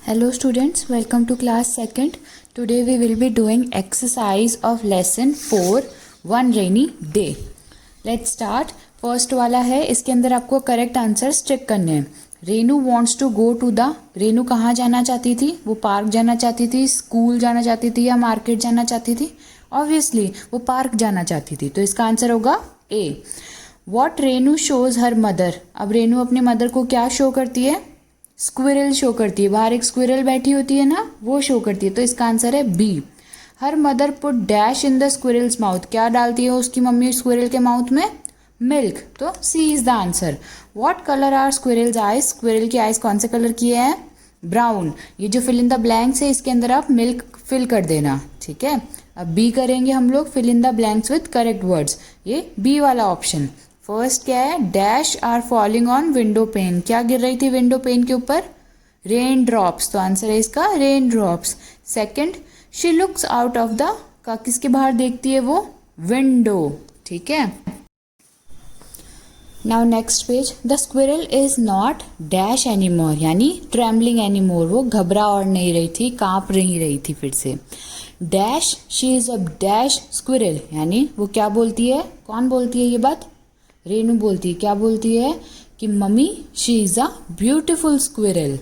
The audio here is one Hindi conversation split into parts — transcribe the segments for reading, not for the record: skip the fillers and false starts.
Hello students, welcome to class 2nd. Today we will be doing exercise of lesson 4, one rainy day. Let's start. First वाला है, इसके अंदर आपको करेक्ट आंसर्स चेक करने हैं. Renu wants to go to the, Renu कहाँ जाना चाहती थी? वो पार्क जाना चाहती थी, स्कूल जाना चाहती थी या मार्केट जाना चाहती थी? ऑब्वियसली वो पार्क जाना चाहती थी, तो इसका आंसर होगा A. What Renu shows her mother, अब रेनू अपनी मदर को क्या शो करती है? स्क्विरल शो करती है. बाहर एक स्क्विरल बैठी होती है ना, वो शो करती है, तो इसका आंसर है B. Her mother put dash in the squirrel's mouth, क्या डालती है उसकी मम्मी स्क्विरल के माउथ में? मिल्क, तो C is the answer. What colour are squirrel's eyes, squirrel की आइज कौन से कलर की है? ब्राउन. ये जो फिल इन द ब्लैंक्स है इसके अंदर आप मिल्क फिल कर देना, ठीक है. अब बी करेंगे हम लोग, fill in the blanks with correct words. ये बी वाला ऑप्शन. फर्स्ट क्या है? Dash are falling on window pane, क्या गिर रही थी विंडो पेन के ऊपर? रेन ड्रॉप्स, तो आंसर है इसका rain drops. Second, she looks out of the, का किसके बाहर देखती है वो? विंडो, ठीक है. Now next page. The squirrel is not dash any more, यानी ट्रेम्बलिंग एनी मोर, वो घबरा और नहीं रही थी, कांप नहीं रही थी फिर से. Dash she is a dash squirrel, यानी वो क्या बोलती है? कौन बोलती है ये बात? रेनू बोलती है. क्या बोलती है? कि mummy she is a beautiful squirrel.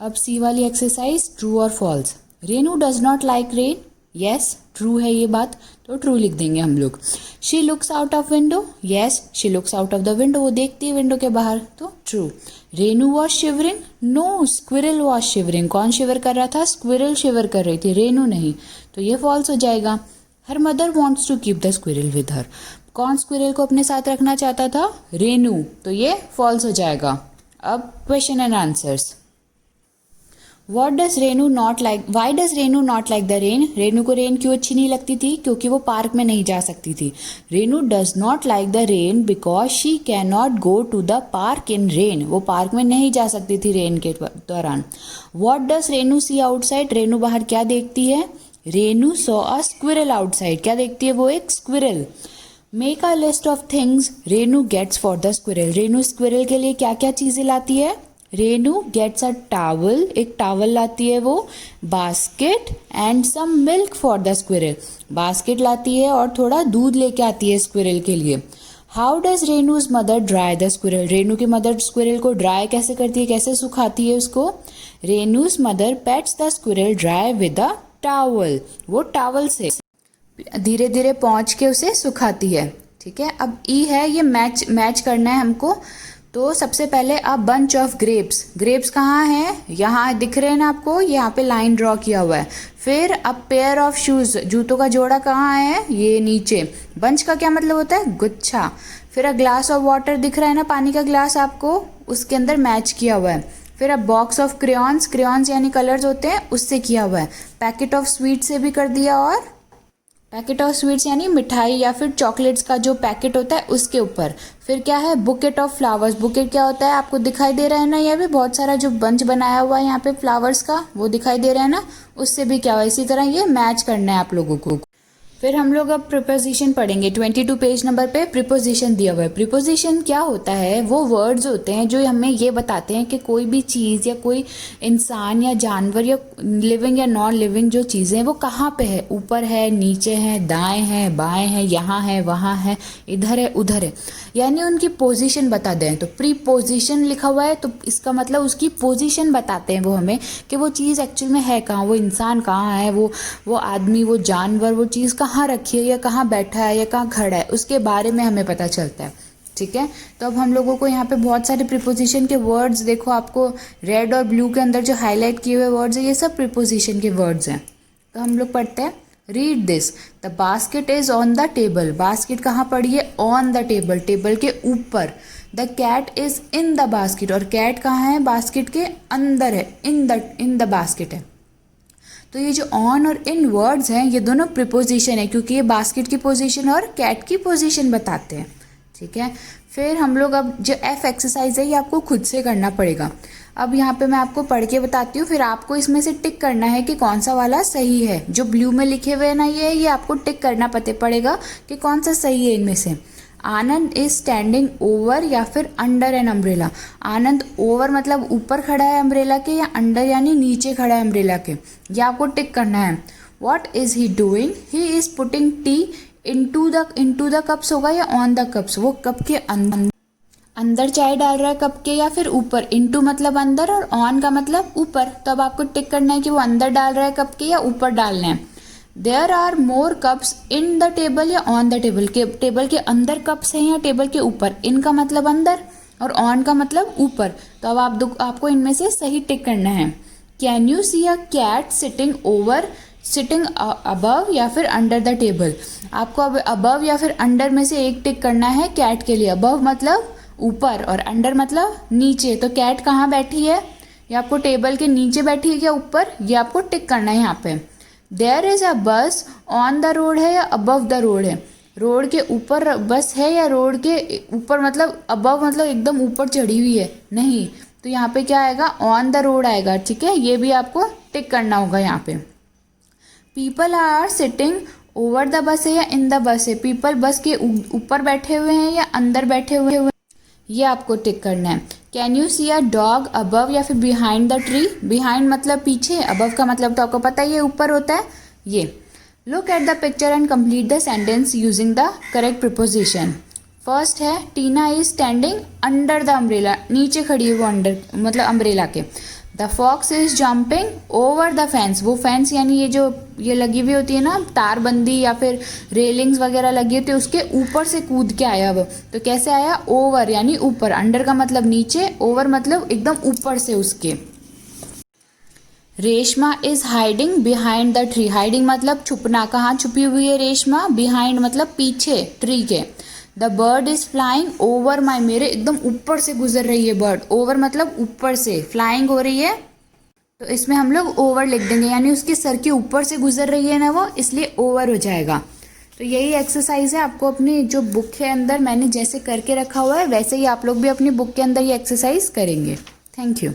अब सी वाली एक्सरसाइज, ट्रू और false. Renu does not like rain, yes true है ये बात, तो ट्रू लिख देंगे हम लोग. She looks out of window, yes she looks out of the window, वो देखती है विंडो के बाहर, तो true. Renu was shivering, no squirrel was shivering, कौन शिवर कर रहा था? स्क्विरल शिवर कर रही थी, रेनू नहीं, तो ये फॉल्स हो जाएगा. Her mother wants to keep the squirrel with her, कौन स्क्विरल को अपने साथ रखना चाहता था? रेनू, तो ये फॉल्स हो जाएगा. अब question and answers. What does Renu not like, why does Renu not like the rain, Renu को रेन क्यों अच्छी नहीं लगती थी? क्योंकि वो पार्क में नहीं जा सकती थी. Renu does not like the rain because she can not go to the park in rain, वो पार्क में नहीं जा सकती थी रेन के दौरान. What does Renu see outside, Renu बाहर क्या देखती है? Renu saw a squirrel outside, क्या देखती है वो? एक squirrel. Make a list of things Renu gets for the squirrel, Renu squirrel के लिए क्या क्या चीजें लाती है? रेनू गेट्स अ टावल, एक टावल लाती है वो. Basket and some milk for the squirrel, basket लाती है और थोड़ा दूध लेके आती है स्क्विरल के लिए. How does Renu's mother dry the squirrel, Renu की मदर स्क्विरल को ड्राई कैसे करती है, कैसे सुखाती है उसको? Renu's mother pats the squirrel dry with a towel, वो टावल से धीरे धीरे पहुंच के उसे सुखाती है, ठीक है. अब ई है, ये मैच करना है हमको. तो सबसे पहले a bunch of grapes, grapes कहाँ है? यहाँ दिख रहे हैं ना आपको, यहाँ पे लाइन ड्रॉ किया हुआ है. फिर अ पेयर ऑफ शूज, जूतों का जोड़ा कहाँ है? ये नीचे. बंच का क्या मतलब होता है? गुच्छा. फिर अ ग्लास ऑफ वाटर दिख रहा है ना, पानी का ग्लास आपको, उसके अंदर मैच किया हुआ है. फिर अ बॉक्स ऑफ क्रेयॉन्स, क्रेयॉन्स यानी कलर्स होते हैं, उससे किया हुआ है. पैकेट ऑफ स्वीट से भी कर दिया, और पैकेट ऑफ स्वीट्स यानी मिठाई या फिर चॉकलेट्स का जो पैकेट होता है उसके ऊपर. फिर क्या है? बुकेट ऑफ फ्लावर्स, बुकेट क्या होता है आपको दिखाई दे रहा है ना, ये भी बहुत सारा जो बंच बनाया हुआ है यहाँ पे फ्लावर्स का, वो दिखाई दे रहा है ना, उससे भी क्या हुआ. इसी तरह ये मैच करना है आप लोगों को. फिर हम लोग अब प्रिपोजिशन पढ़ेंगे. 22 पेज नंबर पे प्रिपोजिशन दिया हुआ है. प्रिपोजिशन क्या होता है? वो वर्ड्स होते हैं जो हमें ये बताते हैं कि कोई भी चीज़ या कोई इंसान या जानवर या लिविंग या नॉन लिविंग जो चीज़ें हैं वो कहाँ पे है, ऊपर है, नीचे है, दाएं है, बाएं है, यहाँ है, वहाँ है, इधर है, उधर है, यानी उनकी पोजीशन बता दें. तो प्रीपोजिशन लिखा हुआ है, तो इसका मतलब उसकी पोजीशन बताते हैं वो हमें कि वो चीज़ एक्चुअल में है कहाँ, वो इंसान कहाँ है, वो आदमी, वो जानवर, वो चीज़ कहाँ रखी है या कहाँ बैठा है या कहाँ खड़ा है, उसके बारे में हमें पता चलता है, ठीक है. तो अब हम लोगों को यहाँ पे बहुत सारे प्रीपोजिशन के वर्ड्स, देखो आपको रेड और ब्लू के अंदर जो हाईलाइट किए हुए वर्ड्स है, ये सब प्रीपोजिशन के वर्ड्स हैं. तो हम लोग पढ़ते हैं. Read this. The basket is on the table, basket कहाँ पड़ी है? ऑन द टेबल, टेबल के ऊपर. The cat is in the basket, और कैट कहाँ है? बास्केट के अंदर है, इन द बास्केट है. तो ये जो ऑन और इन वर्ड्स हैं ये दोनों प्रीपोजिशन है, क्योंकि ये बास्केट की पोजीशन और कैट की पोजीशन बताते हैं, ठीक है. फिर हम लोग अब जो एफ एक्सरसाइज है ये आपको खुद से करना पड़ेगा. अब यहाँ पे मैं आपको पढ़ के बताती हूँ, फिर आपको इसमें से टिक करना है कि कौन सा वाला सही है. जो ब्लू में लिखे हुए हैं ना, ये आपको टिक करना पड़ेगा कि कौन सा सही है इनमें से. आनंद इज स्टैंडिंग ओवर या फिर under an umbrella. Anand over मतलब ऊपर खड़ा है अम्ब्रेला के, या अंडर यानी नीचे खड़ा है अम्ब्रेला के, ये आपको टिक करना है। What is he doing, he is putting T into the cups होगा या ऑन द कप्स, वो कप के अंदर चाय डाल रहा है कप के या फिर ऊपर। इनटू मतलब अंदर और ऑन का मतलब ऊपर, तो अब आपको टिक करना है कि वो अंदर डाल रहा है कप के या ऊपर डालना है। There are more cups in the table या ऑन द टेबल, के टेबल के अंदर कप्स हैं या टेबल के ऊपर। इन का मतलब अंदर और ऑन का मतलब ऊपर, तो अब आपको इनमें से सही टिक करना है। Can you see a cat sitting above या फिर अंडर द टेबल। आपको अब अबव या फिर अंडर में से एक टिक करना है कैट के लिए। अबव मतलब ऊपर और अंडर मतलब नीचे, तो कैट कहाँ बैठी है, या आपको टेबल के नीचे बैठी है या ऊपर, ये आपको टिक करना है यहाँ पे। देयर इज अ बस ऑन द रोड है या अबव द रोड है, रोड के ऊपर बस है या रोड के ऊपर मतलब अबव मतलब एकदम ऊपर चढ़ी हुई है, नहीं, तो यहाँ पे क्या आएगा, ऑन द रोड आएगा। ठीक है, ये भी आपको टिक करना होगा यहाँ पे। People are sitting over the bus है या इन द बस है, पीपल बस के ऊपर बैठे हुए हैं या अंदर बैठे हुए, ये आपको टिक करना है। Can you see a dog above या फिर बिहाइंड द ट्री, बिहाइंड मतलब पीछे, अबव का मतलब तो आपको पता ही है ऊपर होता है ये। Look at the picture and complete the sentence using the correct preposition. First है Tina is standing under the umbrella, नीचे खड़ी है वो अंडर मतलब अम्ब्रेला के। The fox is jumping over the fence, वो फेंस यानी ये जो ये लगी हुई होती है ना तारबंदी या फिर रेलिंग्स वगैरह लगी होती है, उसके ऊपर से कूद के आया वो, तो कैसे आया, ओवर यानी ऊपर, अंडर का मतलब नीचे, ओवर मतलब एकदम ऊपर से उसके। Reshma is hiding behind the tree, hiding मतलब छुपना, कहाँ छुपी हुई है रेशमा, बिहाइंड मतलब पीछे ट्री के। The bird is flying over my, मेरे एकदम ऊपर से गुजर रही है बर्ड, ओवर मतलब ऊपर से, फ्लाइंग हो रही है तो इसमें हम लोग ओवर लिख देंगे, यानी उसके सर के ऊपर से गुजर रही है ना वो, इसलिए ओवर हो जाएगा। तो यही एक्सरसाइज है, आपको अपनी जो बुक के अंदर मैंने जैसे करके रखा हुआ है वैसे ही आप लोग भी अपनी बुक के अंदर ये एक्सरसाइज करेंगे। Thank you.